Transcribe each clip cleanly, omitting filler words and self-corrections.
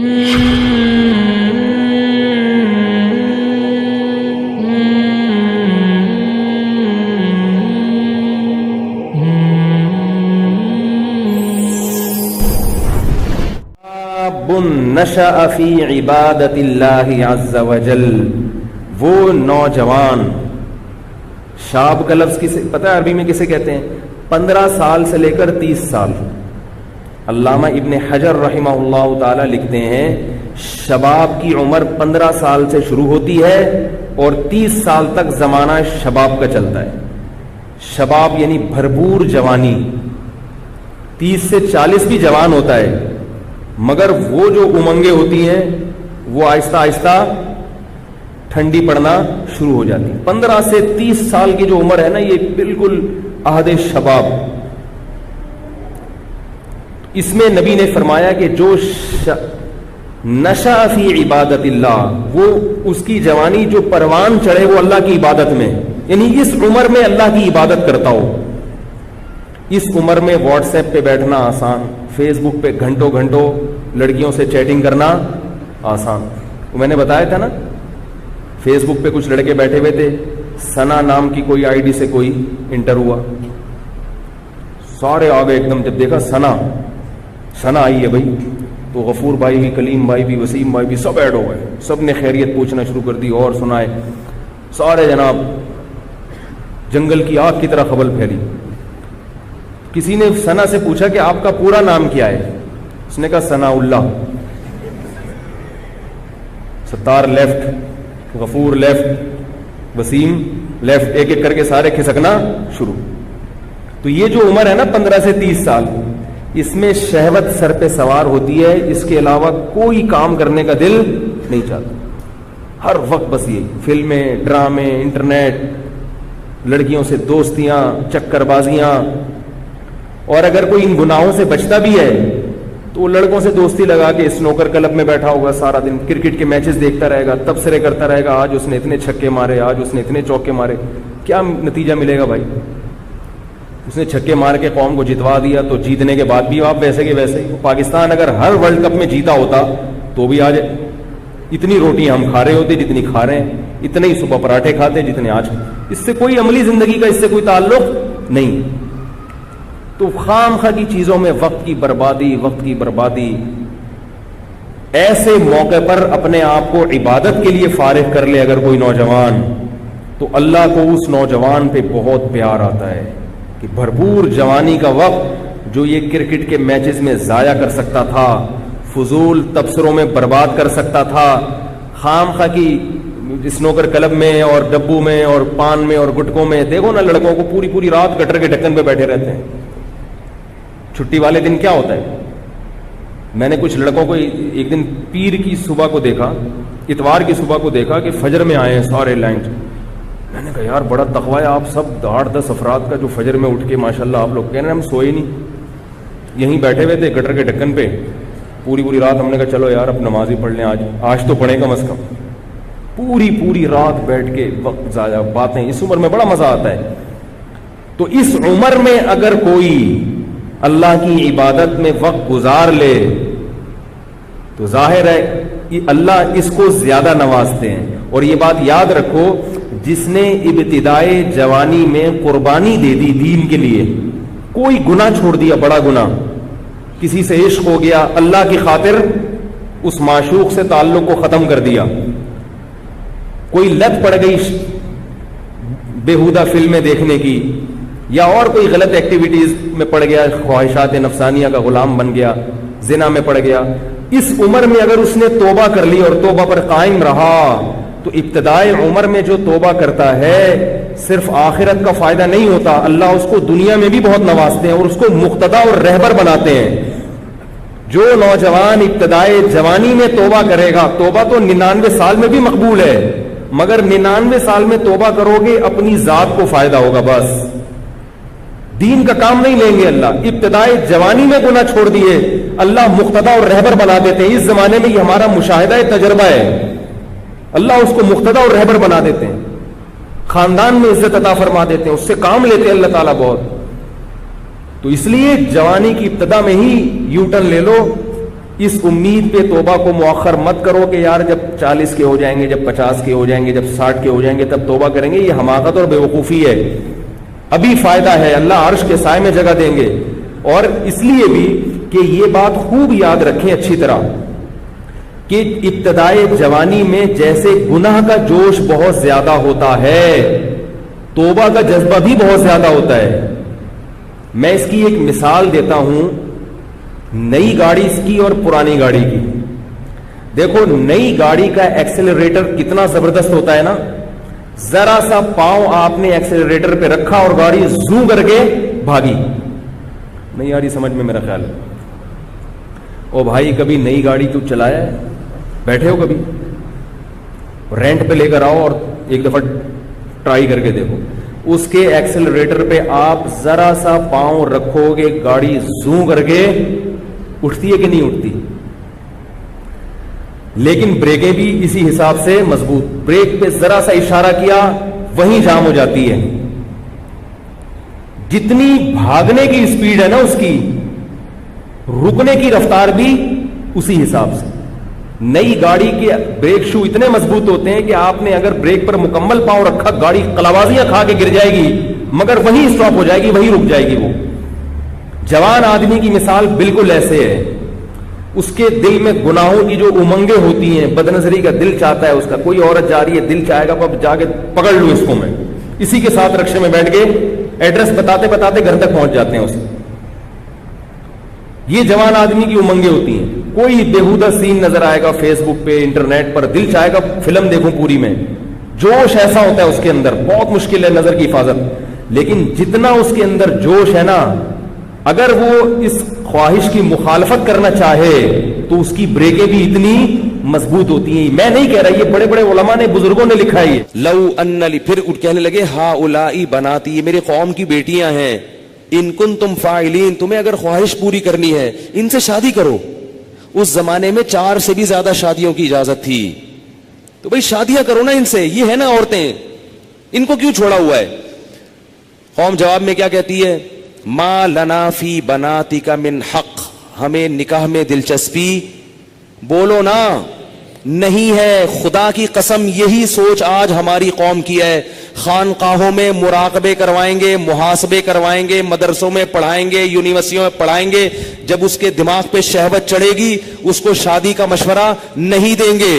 نشأ فی عبادت اللہ عز وجل، وہ نوجوان، شاب کا لفظ کسے پتہ ہے عربی میں کسے کہتے ہیں؟ 15 سال سے لے کر 30 سال۔ علامہ ابن حجر رحمہ اللہ تعالی لکھتے ہیں شباب کی عمر 15 سال سے شروع ہوتی ہے اور 30 سال تک زمانہ شباب کا چلتا ہے۔ شباب یعنی بھرپور جوانی، 30 سے 40 بھی جوان ہوتا ہے، مگر وہ جو امنگیں ہوتی ہیں وہ آہستہ آہستہ ٹھنڈی پڑنا شروع ہو جاتی۔ 15 سے 30 سال کی جو عمر ہے نا، یہ بالکل عہد شباب۔ اس میں نبی نے فرمایا کہ جو نشأ فی عبادت اللہ، وہ اس کی جوانی جو پروان چڑھے وہ اللہ کی عبادت میں، یعنی اس عمر میں اللہ کی عبادت کرتا ہو۔ اس عمر میں واٹس ایپ پہ بیٹھنا آسان، فیس بک پہ گھنٹوں گھنٹوں لڑکیوں سے چیٹنگ کرنا آسان۔ میں نے بتایا تھا نا، فیس بک پہ کچھ لڑکے بیٹھے ہوئے تھے، ثنا نام کی کوئی آئی ڈی سے کوئی انٹر ہوا، سارے آگے ایک دم، جب دیکھا ثنا آئی ہے بھائی، تو غفور بھائی بھی، کلیم بھائی بھی، وسیم بھائی بھی، سب ایڈ ہو گئے، سب نے خیریت پوچھنا شروع کر دی اور سنائے، سارے جناب جنگل کی آگ کی طرح خبر پھیلی۔ کسی نے ثنا سے پوچھا کہ آپ کا پورا نام کیا ہے؟ اس نے کہا ثنا اللہ۔ ستار لیفٹ، غفور لیفٹ، وسیم لیفٹ، ایک ایک کر کے سارے کھسکنا شروع۔ تو یہ جو عمر ہے نا 15 سے 30 سال، اس میں شہوت سر پہ سوار ہوتی ہے، اس کے علاوہ کوئی کام کرنے کا دل نہیں چاہتا، ہر وقت بس یہ فلمیں، ڈرامے، انٹرنیٹ، لڑکیوں سے دوستیاں، چکر بازیاں۔ اور اگر کوئی ان گناہوں سے بچتا بھی ہے تو وہ لڑکوں سے دوستی لگا کے اسنوکر کلب میں بیٹھا ہوگا، سارا دن کرکٹ کے میچز دیکھتا رہے گا، تبصرے کرتا رہے گا، آج اس نے اتنے چھکے مارے، آج اس نے اتنے چوکے مارے۔ کیا نتیجہ ملے گا بھائی؟ اس نے چھکے مار کے قوم کو جتوا دیا، تو جیتنے کے بعد بھی آپ ویسے کے ویسے ہی۔ پاکستان اگر ہر ورلڈ کپ میں جیتا ہوتا تو بھی آج اتنی روٹیاں ہم کھا رہے ہوتے جتنی کھا رہے ہیں، اتنے ہی صبح پراٹھے کھاتے جتنے آج۔ اس سے کوئی عملی زندگی کا اس سے کوئی تعلق نہیں۔ تو خام خواہ کی چیزوں میں وقت کی بربادی۔ ایسے موقع پر اپنے آپ کو عبادت کے لیے فارغ کر لے اگر کوئی نوجوان، تو اللہ کو اس نوجوان پہ بہت پیار آتا ہے کہ بھرپور جوانی کا وقت جو یہ کرکٹ کے میچز میں ضائع کر سکتا تھا، فضول تبصروں میں برباد کر سکتا تھا، خام خواہ کی اسنوکر کلب میں اور ڈبو میں اور پان میں اور گٹکوں میں، دیکھو نا لڑکوں کو پوری رات گٹر کے ڈھکن پہ بیٹھے رہتے ہیں۔ چھٹی والے دن کیا ہوتا ہے؟ میں نے کچھ لڑکوں کو ایک دن پیر کی صبح کو دیکھا، اتوار کی صبح کو دیکھا کہ فجر میں آئے ہیں سارے لائن۔ میں نے کہا یار بڑا تقوی ہے آپ سب 8-10 افراد کا، جو فجر میں اٹھ کے ماشاءاللہ آپ لوگ کہہ رہے ہیں ہم سوئے نہیں، یہیں بیٹھے ہوئے تھے گٹر کے ڈھکن پہ پوری رات۔ ہم نے کہا چلو یار اب نماز ہی پڑھ لیں، آج تو پڑھیں کم از کم۔ پوری رات بیٹھ کے وقت ضائع، باتیں، اس عمر میں بڑا مزہ آتا ہے۔ تو اس عمر میں اگر کوئی اللہ کی عبادت میں وقت گزار لے تو ظاہر ہے اللہ اس کو زیادہ نوازتے ہیں۔ اور یہ بات یاد رکھو، جس نے ابتدائے جوانی میں قربانی دے دی دین کے لیے، کوئی گناہ چھوڑ دیا، بڑا گناہ، کسی سے عشق ہو گیا، اللہ کی خاطر اس معشوق سے تعلق کو ختم کر دیا، کوئی لت پڑ گئی بیہودہ فلمیں دیکھنے کی، یا اور کوئی غلط ایکٹیویٹیز میں پڑ گیا، خواہشات نفسانیہ کا غلام بن گیا، زنا میں پڑ گیا، اس عمر میں اگر اس نے توبہ کر لی اور توبہ پر قائم رہا، تو ابتدائی عمر میں جو توبہ کرتا ہے صرف آخرت کا فائدہ نہیں ہوتا، اللہ اس کو دنیا میں بھی بہت نوازتے ہیں اور اس کو مقتدا اور رہبر بناتے ہیں۔ جو نوجوان ابتدائی جوانی میں توبہ کرے گا، توبہ تو 99 سال میں بھی مقبول ہے، مگر 99 سال میں توبہ کرو گے اپنی ذات کو فائدہ ہوگا، بس دین کا کام نہیں لیں گے اللہ۔ ابتدائی جوانی میں گناہ چھوڑ دیے، اللہ مقتدا اور رہبر بنا دیتے ہیں۔ اس زمانے میں یہ ہمارا مشاہدہ تجربہ ہے، اللہ اس کو مقتدا اور رہبر بنا دیتے ہیں، خاندان میں عزت عطا فرما دیتے ہیں، اس سے کام لیتے ہیں اللہ تعالیٰ بہت۔ تو اس لیے جوانی کی ابتدا میں ہی یو ٹرن لے لو، اس امید پہ توبہ کو مؤخر مت کرو کہ یار جب 40 کے ہو جائیں گے، جب 50 کے ہو جائیں گے، جب 60 کے ہو جائیں گے تب توبہ کریں گے. یہ حماقت اور بیوقوفی ہے. ابھی فائدہ ہے، اللہ عرش کے سائے میں جگہ دیں گے. اور اس لیے بھی کہ یہ بات خوب یاد رکھیں اچھی طرح کہ ابتدائے جوانی میں جیسے گناہ کا جوش بہت زیادہ ہوتا ہے، توبہ کا جذبہ بھی بہت زیادہ ہوتا ہے. میں اس کی ایک مثال دیتا ہوں، نئی گاڑی کی اور پرانی گاڑی کی. دیکھو نئی گاڑی کا ایکسلریٹر کتنا زبردست ہوتا ہے نا. ذرا سا پاؤں آپ نے ایکسلریٹر پہ رکھا اور گاڑی زو کر کے بھاگی. نہیں آ رہی سمجھ میں میرا خیال ہے. او بھائی کبھی نئی گاڑی تو چلایا ہے؟ بیٹھے ہو کبھی؟ رینٹ پہ لے کر آؤ اور ایک دفعہ ٹرائی کر کے دیکھو. اس کے ایکسلریٹر پہ آپ ذرا سا پاؤں رکھو گے گاڑی زو کر کے اٹھتی ہے کہ نہیں اٹھتی؟ لیکن بریکیں بھی اسی حساب سے مضبوط. بریک پہ ذرا سا اشارہ کیا وہیں جام ہو جاتی ہے. جتنی بھاگنے کی اسپیڈ ہے نا اس کی، رکنے کی رفتار بھی اسی حساب سے. نئی گاڑی کے بریک شو اتنے مضبوط ہوتے ہیں کہ آپ نے اگر بریک پر مکمل پاؤں رکھا گاڑی قلاوازیاں کھا کے گر جائے گی مگر وہیں اسٹاپ ہو جائے گی، وہیں رک جائے گی. وہ جوان آدمی کی مثال بالکل ایسے ہے. اس کے دل میں گناہوں کی جو امنگیں ہوتی ہیں، بدنظری کا دل چاہتا ہے، اس کا کوئی عورت جا رہی ہے دل چاہے گا اب جا کے پکڑ لوں اس کو. میں اسی کے ساتھ رکشے میں بیٹھ کے ایڈریس بتاتے بتاتے گھر تک پہنچ جاتے ہیں اسے. یہ جوان آدمی کی امنگیں ہوتی ہیں. کوئی بےہودہ سین نظر آئے گا فیس بک پہ، انٹرنیٹ پر، دل چاہے گا فلم دیکھوں پوری میں. جوش ایسا ہوتا ہے اس کے اندر، بہت مشکل ہے نظر کی حفاظت. لیکن جتنا اس کے اندر جوش ہے نا، اگر وہ اس خواہش کی مخالفت کرنا چاہے تو اس کی بریکیں بھی اتنی مضبوط ہوتی ہیں. میں نہیں کہہ رہا، یہ بڑے بڑے علماء نے، بزرگوں نے لکھا ہے. لو ان لی، پھر کہنے لگے ہا اولائی بناتی، یہ میری قوم کی بیٹیاں ہیں. ان کنتم فاعلین، تمہیں اگر خواہش پوری کرنی ہے ان سے شادی کرو. اس زمانے میں 4 سے بھی زیادہ شادیوں کی اجازت تھی، تو بھئی شادیاں کرو نا ان سے. یہ ہے نا عورتیں، ان کو کیوں چھوڑا ہوا ہے؟ قوم جواب میں کیا کہتی ہے؟ ما لنا فی بناتک من حق، ہمیں نکاح میں دلچسپی بولو نا نہیں ہے. خدا کی قسم یہی سوچ آج ہماری قوم کی ہے. خانقاہوں میں مراقبے کروائیں گے، محاسبے کروائیں گے، مدرسوں میں پڑھائیں گے، یونیورسٹیوں میں پڑھائیں گے. جب اس کے دماغ پہ شہوت چڑھے گی اس کو شادی کا مشورہ نہیں دیں گے.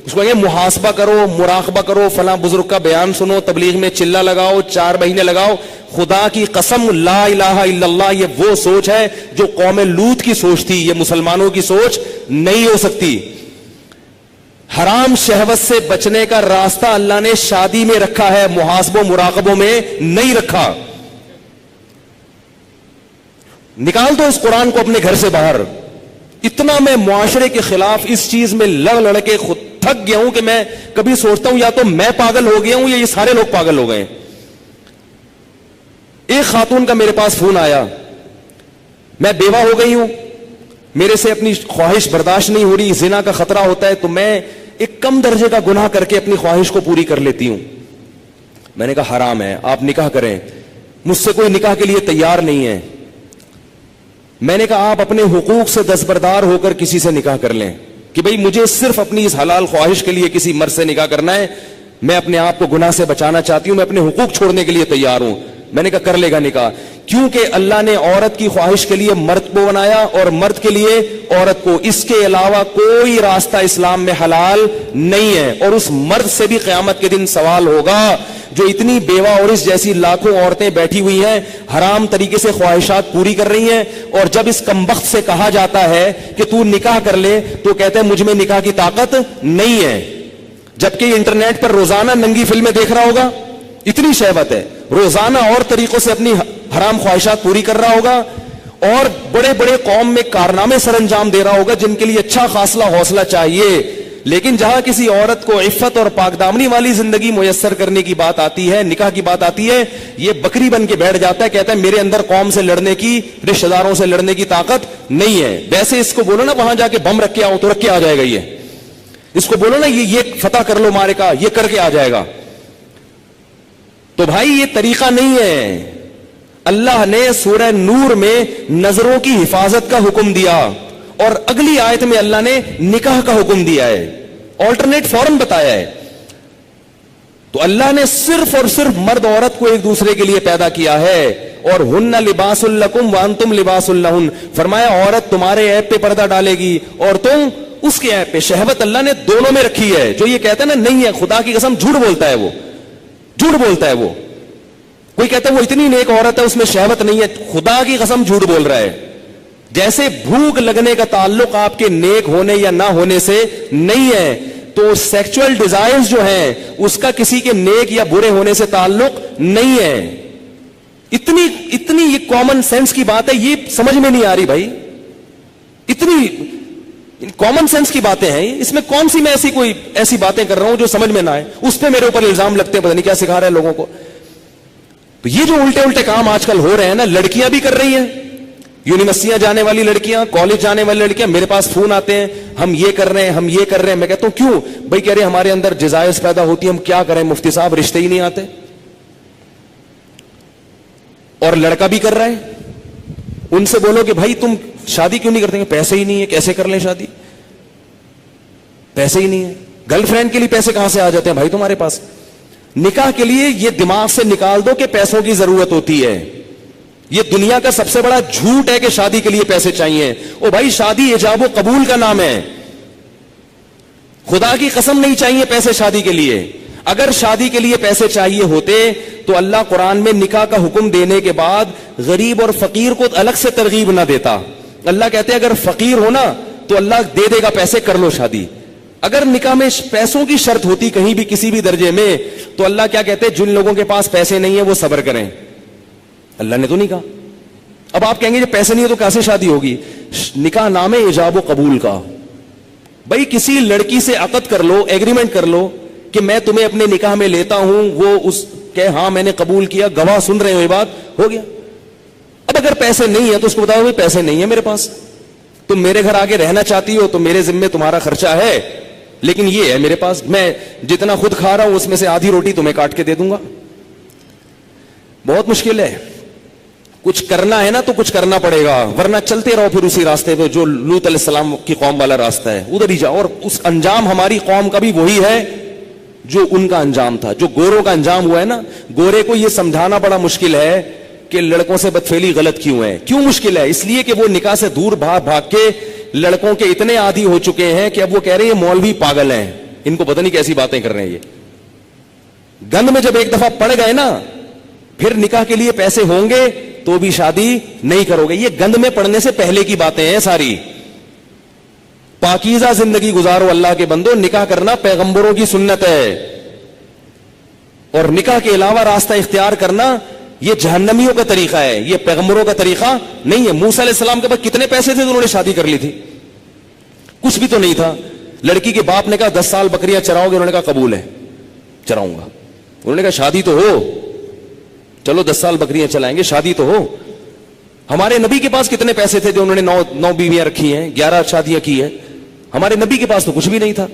اس کو کہیں گے محاسبہ کرو، مراقبہ کرو، فلاں بزرگ کا بیان سنو، تبلیغ میں چلہ لگاؤ، 4 مہینے لگاؤ. خدا کی قسم لا الہ الا اللہ، یہ وہ سوچ ہے جو قوم لوط کی سوچ تھی. یہ مسلمانوں کی سوچ نہیں ہو سکتی. حرام شہوت سے بچنے کا راستہ اللہ نے شادی میں رکھا ہے، محاسبوں مراقبوں میں نہیں رکھا. نکال دو اس قرآن کو اپنے گھر سے باہر. اتنا میں معاشرے کے خلاف اس چیز میں لڑ کے خود تھک گیا ہوں کہ میں کبھی سوچتا ہوں یا تو میں پاگل ہو گیا ہوں یا یہ سارے لوگ پاگل ہو گئے. ایک خاتون کا میرے پاس فون آیا، میں بیوہ ہو گئی ہوں، میرے سے اپنی خواہش برداشت نہیں ہو رہی، زنا کا خطرہ ہوتا ہے، تو میں ایک کم درجے کا گناہ کر کے اپنی خواہش کو پوری کر لیتی ہوں. میں نے کہا حرام ہے، آپ نکاح کریں. مجھ سے کوئی نکاح کے لیے تیار نہیں ہے. میں نے کہا آپ اپنے حقوق سے دستبردار ہو کر کسی سے نکاح کر لیں کہ بھئی مجھے صرف اپنی اس حلال خواہش کے لیے کسی مرد سے نکاح کرنا ہے، میں اپنے آپ کو گناہ سے بچانا چاہتی ہوں، میں اپنے حقوق چھوڑنے کے لیے تیار ہوں. میں نے کہا کر لے گا نکاح، کیونکہ اللہ نے عورت کی خواہش کے لیے مرد کو بنایا اور مرد کے لیے عورت کو. اس کے علاوہ کوئی راستہ اسلام میں حلال نہیں ہے. اور اس مرد سے بھی قیامت کے دن سوال ہوگا جو اتنی بیوہ اور اس جیسی لاکھوں عورتیں بیٹھی ہوئی ہیں، حرام طریقے سے خواہشات پوری کر رہی ہیں، اور جب اس کمبخت سے کہا جاتا ہے کہ تو نکاح کر لے تو کہتے ہیں مجھ میں نکاح کی طاقت نہیں ہے. جبکہ انٹرنیٹ پر روزانہ ننگی فلمیں دیکھ رہا ہوگا، اتنی شہوت ہے، روزانہ اور طریقوں سے اپنی حرام خواہشات پوری کر رہا ہوگا، اور بڑے بڑے قوم میں کارنامے سر انجام دے رہا ہوگا جن کے لیے اچھا خاصلہ حوصلہ چاہیے. لیکن جہاں کسی عورت کو عفت اور پاک دامنی والی زندگی میسر کرنے کی بات آتی ہے، نکاح کی بات آتی ہے، یہ بکری بن کے بیٹھ جاتا ہے، کہتا ہے میرے اندر قوم سے لڑنے کی، رشتہ داروں سے لڑنے کی طاقت نہیں ہے. ویسے اس کو بولو نا وہاں جا کے بم رکھ کے آؤ تو رکھ کے آ جائے گا. اس کو بولو نا یہ فتح کر لو مارے کا، یہ کر کے آ جائے گا. تو بھائی یہ طریقہ نہیں ہے. اللہ نے سورہ نور میں نظروں کی حفاظت کا حکم دیا اور اگلی آیت میں اللہ نے نکاح کا حکم دیا ہے, آلٹرنیٹ فوراً بتایا ہے. تو اللہ نے صرف اور صرف مرد عورت کو ایک دوسرے کے لیے پیدا کیا ہے, اور ہن لباس لکم وانتم لباس لہن. فرمایا عورت تمہارے عیب پہ پردہ ڈالے گی اور تم اس کے عیب پہ. شہوت اللہ نے دونوں میں رکھی ہے. جو یہ کہتا ہے نا نہیں ہے, خدا کی قسم جھوٹ بولتا ہے, وہ جھوٹ بولتا ہے. وہ کوئی کہتا ہے وہ اتنی نیک عورت ہے اس میں شہوت نہیں ہے, خدا کی قسم جھوٹ بول رہا ہے. جیسے بھوک لگنے کا تعلق آپ کے نیک ہونے یا نہ ہونے سے نہیں ہے, تو سیکچوئل ڈیزائرز جو ہیں اس کا کسی کے نیک یا برے ہونے سے تعلق نہیں ہے. اتنی یہ کامن سینس کی بات ہے, یہ سمجھ میں نہیں آ رہی بھائی. اتنی کامن سینس کی باتیں ہیں, اس میں کون سی میں ایسی باتیں کر رہا ہوں جو سمجھ میں نہ آئے, اس پہ میرے اوپر الزام لگتے ہیں, پتہ نہیں کیا سکھا رہے ہیں لوگوں کو. تو یہ جو الٹے کام آج کل ہو رہے ہیں نا, لڑکیاں بھی کر رہی ہیں, یونیورسٹیاں جانے والی لڑکیاں, کالج جانے والی لڑکیاں, میرے پاس فون آتے ہیں ہم یہ کر رہے ہیں ہم یہ کر رہے ہیں. میں کہتا ہوں کیوں بھائی؟ کہہ رہے ہمارے اندر ڈیزائرز پیدا ہوتی ہیں, ہم کیا کریں مفتی صاحب, رشتے ہی نہیں آتے. اور لڑکا بھی کر رہا ہے, ان سے بولو کہ بھائی تم شادی کیوں نہیں کرتے؟ پیسے ہی نہیں ہے, کیسے کر لیں شادی, پیسے ہی نہیں ہے. گرل فرینڈ کے لیے پیسے کہاں سے آ جاتے ہیں بھائی تمہارے پاس؟ نکاح کے لیے یہ دماغ سے نکال دو کہ پیسوں کی ضرورت ہوتی ہے. یہ دنیا کا سب سے بڑا جھوٹ ہے کہ شادی کے لیے پیسے چاہیے. او بھائی شادی ایجاب و قبول کا نام ہے, خدا کی قسم نہیں چاہیے پیسے شادی کے لیے. اگر شادی کے لیے پیسے چاہیے ہوتے تو اللہ قرآن میں نکاح کا حکم دینے کے بعد غریب اور فقیر کو الگ سے ترغیب نہ دیتا. اللہ کہتے اگر فقیر ہونا تو اللہ دے دے گا پیسے, کر لو شادی. اگر نکاح میں پیسوں کی شرط ہوتی کہیں بھی کسی بھی درجے میں, تو اللہ کیا کہتے جن لوگوں کے پاس پیسے نہیں ہیں وہ صبر کریں. اللہ نے تو نہیں کہا. اب آپ کہیں گے جب پیسے نہیں ہے تو کیسے شادی ہوگی؟ نکاح نام ہے ایجاب و قبول کا. بھائی کسی لڑکی سے عقد کر لو, ایگریمنٹ کر لو کہ میں تمہیں اپنے نکاح میں لیتا ہوں, وہ اس کہ ہاں میں نے قبول کیا, گواہ سن رہے ہو, یہ بات ہو گیا. اب اگر پیسے نہیں ہے تو اس کو بتاؤ پیسے نہیں ہے میرے پاس, تم میرے گھر آگے رہنا چاہتی ہو تو میرے ذمے تمہارا خرچہ ہے, لیکن یہ ہے میرے پاس, میں جتنا خود کھا رہا ہوں اس میں سے آدھی روٹی تمہیں کاٹ کے دے دوں گا. بہت مشکل ہے. کچھ کرنا ہے نا تو کچھ کرنا پڑے گا, ورنہ چلتے رہو پھر اسی راستے پہ جو لوط علیہ السلام کی قوم والا راستہ ہے, ادھر ہی جاؤ. اور اس انجام ہماری قوم کا بھی وہی ہے جو ان کا انجام تھا, جو گوروں کا انجام ہوا ہے نا. گورے کو یہ سمجھانا بڑا مشکل ہے کہ لڑکوں سے بدفعلی غلط کیوں ہے. کیوں مشکل ہے؟ اس لیے کہ وہ نکاح سے دور بھاگ کے لڑکوں کے اتنے عادی ہو چکے ہیں کہ اب وہ کہہ رہے ہیں یہ مولوی پاگل ہیں, ان کو پتہ نہیں کیسی باتیں کر رہے ہیں. یہ گند میں جب ایک دفعہ پڑ گئے نا, پھر نکاح کے لیے پیسے ہوں گے تو بھی شادی نہیں کرو گے. یہ گند میں پڑنے سے پہلے کی باتیں ہیں ساری. پاکیزہ زندگی گزارو اللہ کے بندو, نکاح کرنا پیغمبروں کی سنت ہے, اور نکاح کے علاوہ راستہ اختیار کرنا یہ جہنمیوں کا طریقہ ہے, یہ پیغمبروں کا طریقہ نہیں ہے. موسیٰ علیہ السلام کے پاس کتنے پیسے تھے تو انہوں نے شادی کر لی تھی؟ کچھ بھی تو نہیں تھا. لڑکی کے باپ نے کہا 10 سال بکریاں چراؤ گے؟ انہوں نے کہا قبول ہے, چراؤں گا. انہوں نے کہا شادی تو ہو, چلو 10 سال بکریاں چلائیں گے, شادی تو ہو. ہمارے نبی کے پاس کتنے پیسے تھے جو انہوں نے 9 بیویاں رکھی ہیں, 11 شادیاں کی ہیں. ہمارے نبی کے پاس تو کچھ بھی نہیں تھا.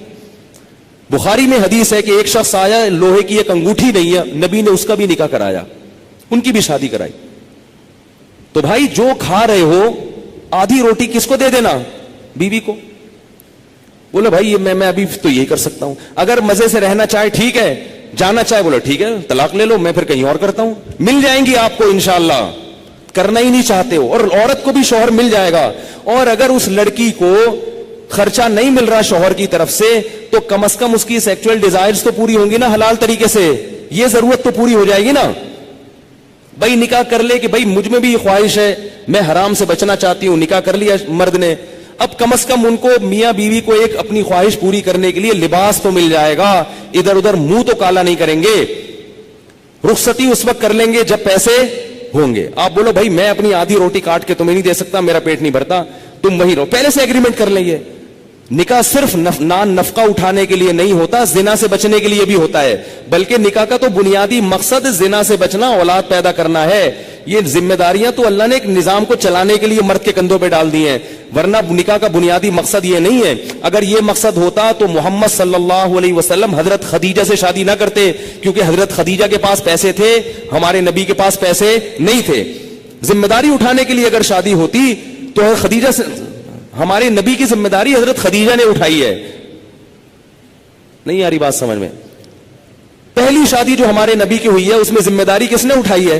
بخاری میں حدیث ہے کہ ایک شخص آیا, لوہے کی ایک انگوٹھی نہیں ہے, نبی نے اس کا بھی نکاح کرایا, ان کی بھی شادی کرائی. تو بھائی جو کھا رہے ہو آدھی روٹی کس کو دے دینا؟ بیوی کو. بولے بھائی میں ابھی تو یہی کر سکتا ہوں, اگر مزے سے رہنا چاہے ٹھیک ہے, جانا چاہے بولو ٹھیک ہے طلاق لے لو, میں پھر کہیں اور کرتا ہوں. مل جائیں گی آپ کو انشاءاللہ, کرنا ہی نہیں چاہتے ہو. اور عورت کو بھی شوہر مل جائے گا. اور اگر اس لڑکی کو خرچہ نہیں مل رہا شوہر کی طرف سے, تو کم از کم اس کی سیکچوئل ڈیزائرز تو پوری ہوں گی نا حلال طریقے سے, یہ ضرورت تو پوری ہو جائے گی نا. بھائی نکاح کر لے کہ بھائی مجھ میں بھی یہ خواہش ہے, میں حرام سے بچنا چاہتی ہوں, نکاح کر لیا مرد نے, اب کم از کم ان کو میاں بیوی کو ایک اپنی خواہش پوری کرنے کے لیے لباس تو مل جائے گا, ادھر ادھر منہ تو کالا نہیں کریں گے. رخصتی اس وقت کر لیں گے جب پیسے ہوں گے. آپ بولو بھائی میں اپنی آدھی روٹی کاٹ کے تمہیں نہیں دے سکتا, میرا پیٹ نہیں بھرتا, تم وہی رہو, پہلے سے ایگریمنٹ کر لیں. گے نکاح صرف نفقہ اٹھانے کے لیے نہیں ہوتا, زنا سے بچنے کے لیے بھی ہوتا ہے. بلکہ نکاح کا تو بنیادی مقصد زنا سے بچنا, اولاد پیدا کرنا ہے. یہ ذمہ داریاں تو اللہ نے ایک نظام کو چلانے کے لیے مرد کے کندھوں پہ ڈال دی ہیں, ورنہ نکاح کا بنیادی مقصد یہ نہیں ہے. اگر یہ مقصد ہوتا تو محمد صلی اللہ علیہ وسلم حضرت خدیجہ سے شادی نہ کرتے, کیونکہ حضرت خدیجہ کے پاس پیسے تھے, ہمارے نبی کے پاس پیسے نہیں تھے. ذمہ داری اٹھانے کے لیے اگر شادی ہوتی تو خدیجہ سے, ہمارے نبی کی ذمہ داری حضرت خدیجہ نے اٹھائی ہے. نہیں آ رہی بات سمجھ میں؟ پہلی شادی جو ہمارے نبی کی ہوئی ہے اس میں ذمہ داری کس نے اٹھائی ہے؟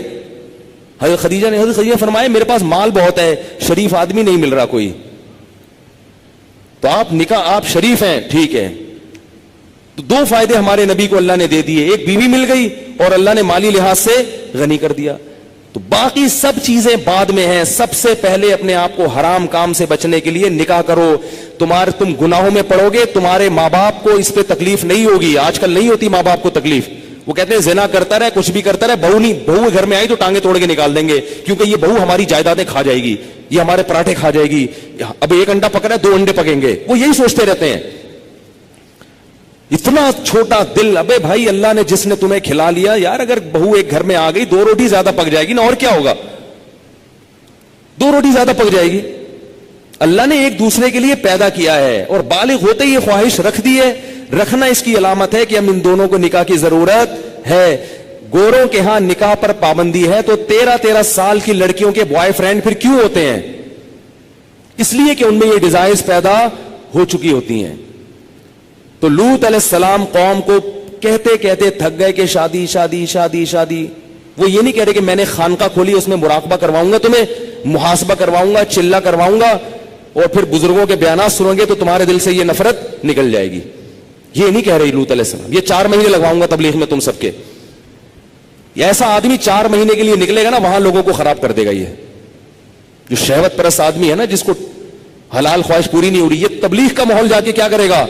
حضرت خدیجہ نے. حضرت خدیجہ فرمائے میرے پاس مال بہت ہے, شریف آدمی نہیں مل رہا کوئی, تو آپ شریف ہیں, ٹھیک ہے. تو 2 فائدے ہمارے نبی کو اللہ نے دے دیے, ایک بیوی مل گئی اور اللہ نے مالی لحاظ سے غنی کر دیا. تو باقی سب چیزیں بعد میں ہیں. سب سے پہلے اپنے آپ کو حرام کام سے بچنے کے لیے نکاح کرو. تم گناہوں میں پڑو گے, تمہارے ماں باپ کو اس پہ تکلیف نہیں ہوگی. آج کل نہیں ہوتی ماں باپ کو تکلیف, وہ کہتے ہیں زنا کرتا رہے, کچھ بھی کرتا رہے, بہو گھر میں آئی تو ٹانگیں توڑ کے نکال دیں گے, کیونکہ یہ بہو ہماری جائیدادیں کھا جائے گی, یہ ہمارے پراٹھے کھا جائے گی, اب 1 انڈا پک رہا ہے 2 انڈے پکیں گے. وہ یہی سوچتے رہتے ہیں. اتنا چھوٹا دل. ابے بھائی اللہ نے جس نے تمہیں کھلا لیا یار, اگر بہو ایک گھر میں آ گئی 2 روٹی زیادہ پک جائے گی نا, اور کیا ہوگا, 2 روٹی زیادہ پک جائے گی. اللہ نے ایک دوسرے کے لیے پیدا کیا ہے اور بالغ ہوتے ہی یہ خواہش رکھ دی ہے. رکھنا اس کی علامت ہے کہ ہم ان دونوں کو نکاح کی ضرورت ہے. گوروں کے ہاں نکاح پر پابندی ہے, تو 13 سال کی لڑکیوں کے بوائے فرینڈ پھر کیوں ہوتے ہیں؟ اس لیے کہ ان میں یہ ڈیزائرز پیدا ہو چکی ہوتی ہیں. تو لوط علیہ السلام قوم کو کہتے کہتے تھک گئے کہ شادی شادی شادی شادی. وہ یہ نہیں کہہ رہے کہ میں نے خانقاہ کھولی, اس میں مراقبہ کرواؤں گا, تمہیں محاسبہ کرواؤں گا, چلہ کرواؤں گا, اور پھر بزرگوں کے بیانات سنو گے تو تمہارے دل سے یہ نفرت نکل جائے گی. یہ نہیں کہہ رہی لوط علیہ السلام. یہ 4 مہینے لگواؤں گا تبلیغ میں تم سب کے. ایسا آدمی 4 مہینے کے لیے نکلے گا نا, وہاں لوگوں کو خراب کر دے گا. یہ جو شہوت پرست آدمی ہے نا, جس کو حلال خواہش پوری نہیں ہو رہی, یہ تبلیغ کا ماحول جا کے کیا کرے گا؟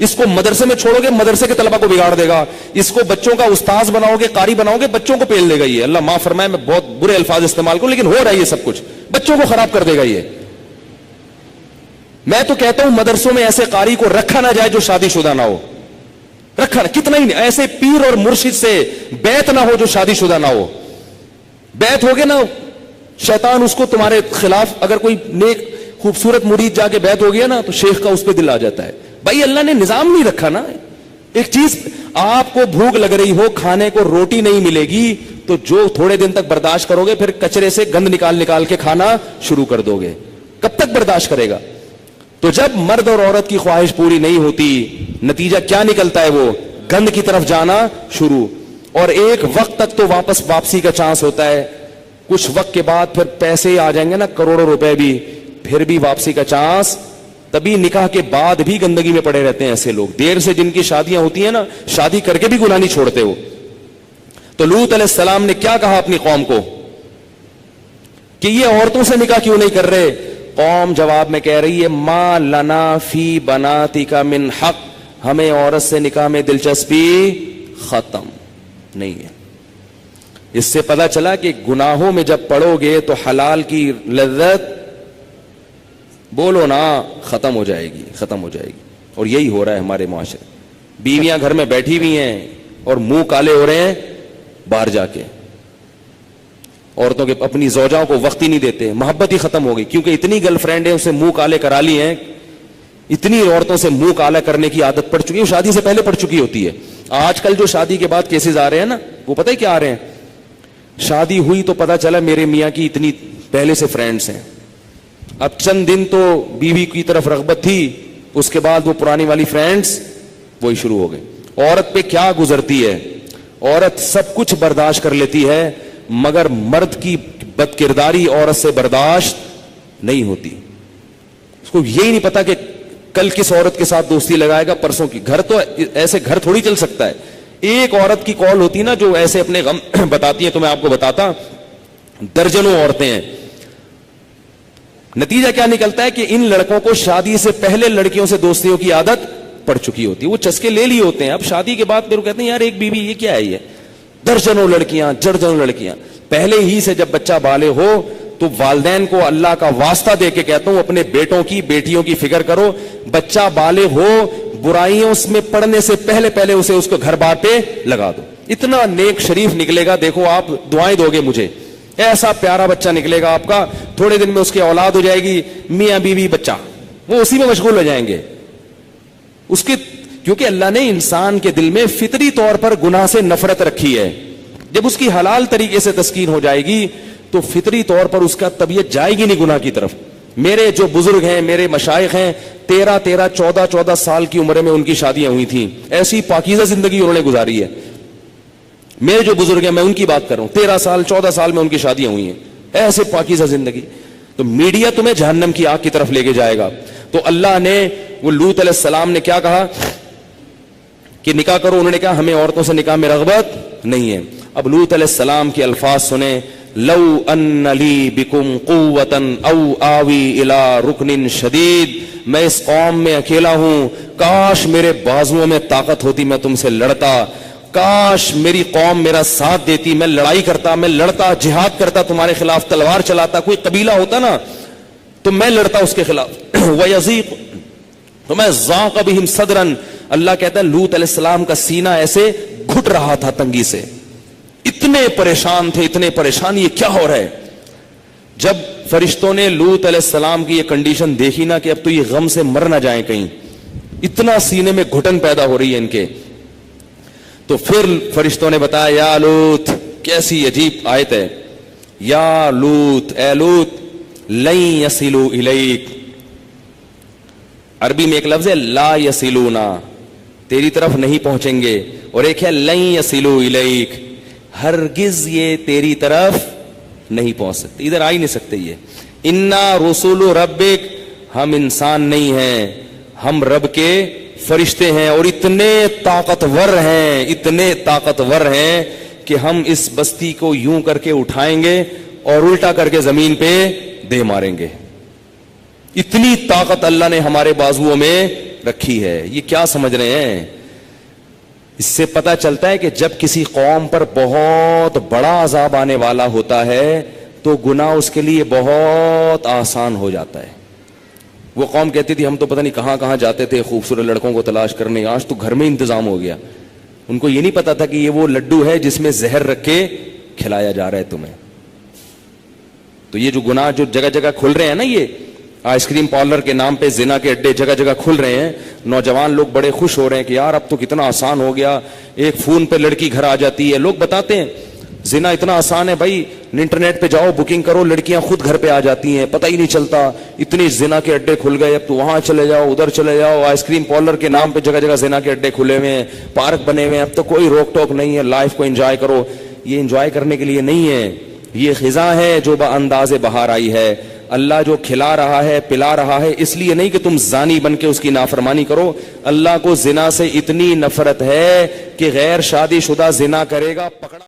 اس کو مدرسے میں چھوڑو گے, مدرسے کے طلبہ کو بگاڑ دے گا. اس کو بچوں کا استاذ بناؤ گے, قاری بناؤ گے, بچوں کو پیل دے گا. یہ اللہ معاف فرمائے, میں بہت برے الفاظ استعمال کروں, لیکن ہو رہا ہے یہ سب کچھ, بچوں کو خراب کر دے گا. یہ میں تو کہتا ہوں مدرسوں میں ایسے قاری کو رکھا نہ جائے جو شادی شدہ نہ ہو. رکھا کتنا ہی ایسے پیر اور مرشد سے بیعت نہ ہو جو شادی شدہ نہ ہو. بیعت ہوگے نا, شیطان اس کو تمہارے خلاف, اگر کوئی نیک خوبصورت مرید جا کے بیعت ہو گیا نا تو شیخ کا اس پہ دل آ جاتا ہے. بھائی اللہ نے نظام نہیں رکھا نا. ایک چیز, آپ کو بھوک لگ رہی ہو, کھانے کو روٹی نہیں ملے گی, تو جو تھوڑے دن تک برداشت کرو گے, پھر کچرے سے گند نکال کے کھانا شروع کر دو گے. کب تک برداشت کرے گا؟ تو جب مرد اور عورت کی خواہش پوری نہیں ہوتی, نتیجہ کیا نکلتا ہے؟ وہ گند کی طرف جانا شروع. اور ایک وقت تک تو واپسی کا چانس ہوتا ہے, کچھ وقت کے بعد پھر پیسے آ جائیں گے نا, کروڑوں روپے بھی, پھر بھی واپسی کا چانس. تبھی نکاح کے بعد بھی گندگی میں پڑے رہتے ہیں ایسے لوگ. دیر سے جن کی شادیاں ہوتی ہیں نا, شادی کر کے بھی گناہ نہیں چھوڑتے ہو. تو لوط علیہ السلام نے کیا کہا اپنی قوم کو کہ یہ عورتوں سے نکاح کیوں نہیں کر رہے؟ قوم جواب میں کہہ رہی ہے ما لنا فی بناتک من حق, ہمیں عورت سے نکاح میں دلچسپی ختم نہیں ہے. اس سے پتا چلا کہ گناہوں میں جب پڑو گے تو حلال کی لذت بولو نا ختم ہو جائے گی, ختم ہو جائے گی. اور یہی ہو رہا ہے ہمارے معاشرے. بیویاں گھر میں بیٹھی ہوئی ہیں اور منہ کالے ہو رہے ہیں باہر جا کے. عورتوں کے اپنی زوجاؤں کو وقت ہی نہیں دیتے, محبت ہی ختم ہو گئی, کیونکہ اتنی گرل فرینڈ ہیں اسے منہ کالے کرا لی ہیں, اتنی عورتوں سے منہ کالا کرنے کی عادت پڑ چکی ہے, شادی سے پہلے پڑ چکی ہوتی ہے. آج کل جو شادی کے بعد کیسز آ رہے ہیں نا, وہ پتہ ہے کیا آ رہے ہیں؟ شادی ہوئی تو پتا چلا میرے میاں کی اتنی پہلے سے فرینڈز ہیں, اب چند دن تو بیوی کی طرف رغبت تھی, اس کے بعد وہ پرانی والی فرینڈز وہی شروع ہو گئے. عورت پہ کیا گزرتی ہے, عورت سب کچھ برداشت کر لیتی ہے, مگر مرد کی بد کرداری عورت سے برداشت نہیں ہوتی. اس کو یہی نہیں پتا کہ کل کس عورت کے ساتھ دوستی لگائے گا, پرسوں کی. گھر تو ایسے گھر تھوڑی چل سکتا ہے. ایک عورت کی کال ہوتی نا جو ایسے اپنے غم بتاتی ہے, تو میں آپ کو بتاتا, درجنوں عورتیں ہیں. نتیجہ کیا نکلتا ہے کہ ان لڑکوں کو شادی سے پہلے لڑکیوں سے دوستیوں کی عادت پڑ چکی ہوتی ہے, وہ چسکے لے لیے ہوتے ہیں. اب شادی کے بعد پھر وہ کہتے ہیں یار ایک بیوی یہ کیا ہے, یہ درجنوں لڑکیاں, درجنوں لڑکیاں. پہلے ہی سے جب بچہ بالغ ہو تو والدین کو اللہ کا واسطہ دے کے کہتا ہوں اپنے بیٹوں کی بیٹیوں کی فکر کرو. بچہ بالغ ہو, برائیوں میں پڑنے سے پہلے اسے اس کو گھر بار پہ لگا دو. اتنا نیک شریف نکلے گا, دیکھو آپ دعائیں دو گے مجھے, ایسا پیارا بچہ نکلے گا آپ کا, تھوڑے دن میں اس کی اولاد ہو جائے گی, میاں بیوی بچہ, وہ اسی میں مشغول ہو جائیں گے. اس کے کیونکہ اللہ نے انسان کے دل میں فطری طور پر گناہ سے نفرت رکھی ہے. جب اس کی حلال طریقے سے تسکین ہو جائے گی تو فطری طور پر اس کا طبیعت جائے گی نہیں گناہ کی طرف. میرے جو بزرگ ہیں, میرے مشائخ ہیں, 13 14 سال کی عمر میں ان کی شادیاں ہوئی تھیں. ایسی پاکیزہ زندگی انہوں نے گزاری ہے. میرے جو بزرگ ہیں میں ان کی بات کر رہا ہوں, 13 سال 14 سال میں ان کی شادیاں ہوئی ہیں, ایسے پاکیزہ زندگی. تو میڈیا تمہیں جہنم کی آگ کی طرف لے کے جائے گا. تو اللہ نے وہ لوط علیہ السلام نے کیا کہا کہ نکاح کرو, انہوں نے کہا ہمیں عورتوں سے نکاح میں رغبت نہیں ہے. اب لوط علیہ السلام کے الفاظ سنیں, لو ان لی بکم قوتا او آوی الی رکن شدید, میں اس قوم میں اکیلا ہوں, کاش میرے بازوؤں میں طاقت ہوتی, میں تم سے لڑتا, کاش میری قوم میرا ساتھ دیتی, میں لڑائی کرتا, میں لڑتا, جہاد کرتا, تمہارے خلاف تلوار چلاتا, کوئی قبیلہ ہوتا نا تو میں لڑتا اس کے خلاف. وَيَزِيقُ, تو میں ذاق بہم صدرن, اللہ کہتا ہے لوط علیہ السلام کا سینہ ایسے گھٹ رہا تھا تنگی سے, اتنے پریشان تھے, اتنے پریشان, یہ کیا ہو رہا ہے. جب فرشتوں نے لوط علیہ السلام کی یہ کنڈیشن دیکھی نا کہ اب تو یہ غم سے مر نہ جائیں کہیں, اتنا سینے میں گھٹن پیدا ہو رہی ہے ان کے, تو پھر فرشتوں نے بتایا یا لوط, کیسی عجیب آیت ہے, یا لوط, اے لوط, لن یصلوا الیک, عربی میں ایک لفظ ہے لا یصلونا, تیری طرف نہیں پہنچیں گے, اور ایک ہے لن یصلوا الیک, ہرگز یہ تیری طرف نہیں پہنچ سکتے, ادھر آ ہی نہیں سکتے. یہ انا رسول ربک, ہم انسان نہیں ہیں, ہم رب کے فرشتے ہیں, اور اتنے طاقتور ہیں, اتنے طاقتور ہیں کہ ہم اس بستی کو یوں کر کے اٹھائیں گے اور الٹا کر کے زمین پہ دے ماریں گے. اتنی طاقت اللہ نے ہمارے بازوؤں میں رکھی ہے. یہ کیا سمجھ رہے ہیں؟ اس سے پتا چلتا ہے کہ جب کسی قوم پر بہت بڑا عذاب آنے والا ہوتا ہے تو گناہ اس کے لیے بہت آسان ہو جاتا ہے. وہ قوم کہتی تھی ہم تو پتہ نہیں کہاں کہاں جاتے تھے خوبصورت لڑکوں کو تلاش کرنے, آج تو گھر میں انتظام ہو گیا. ان کو یہ نہیں پتا تھا کہ یہ وہ لڈو ہے جس میں زہر رکھ کے کھلایا جا رہا ہے تمہیں. تو یہ جو گناہ جو جگہ جگہ کھل رہے ہیں نا, یہ آئس کریم پارلر کے نام پہ زنا کے اڈے جگہ جگہ کھل رہے ہیں, نوجوان لوگ بڑے خوش ہو رہے ہیں کہ یار اب تو کتنا آسان ہو گیا, ایک فون پہ لڑکی گھر آ جاتی ہے. لوگ بتاتے ہیں زنا اتنا آسان ہے بھائی, انٹرنیٹ پہ جاؤ, بکنگ کرو, لڑکیاں خود گھر پہ آ جاتی ہیں, پتہ ہی نہیں چلتا, اتنی زنا کے اڈے کھل گئے. اب تو وہاں چلے جاؤ, ادھر چلے جاؤ, آئس کریم پارلر کے نام پہ جگہ جگہ زنا کے اڈے کھلے ہوئے ہیں, پارک بنے ہوئے ہیں, اب تو کوئی روک ٹوک نہیں ہے, لائف کو انجوائے کرو. یہ انجوائے کرنے کے لیے نہیں ہے, یہ خزاں ہے جو بانداز بہار آئی ہے. اللہ جو کھلا رہا ہے, پلا رہا ہے, اس لیے نہیں کہ تم زانی بن کے اس کی نافرمانی کرو. اللہ کو زنا سے اتنی نفرت ہے کہ غیر شادی شدہ زنا کرے گا پکڑا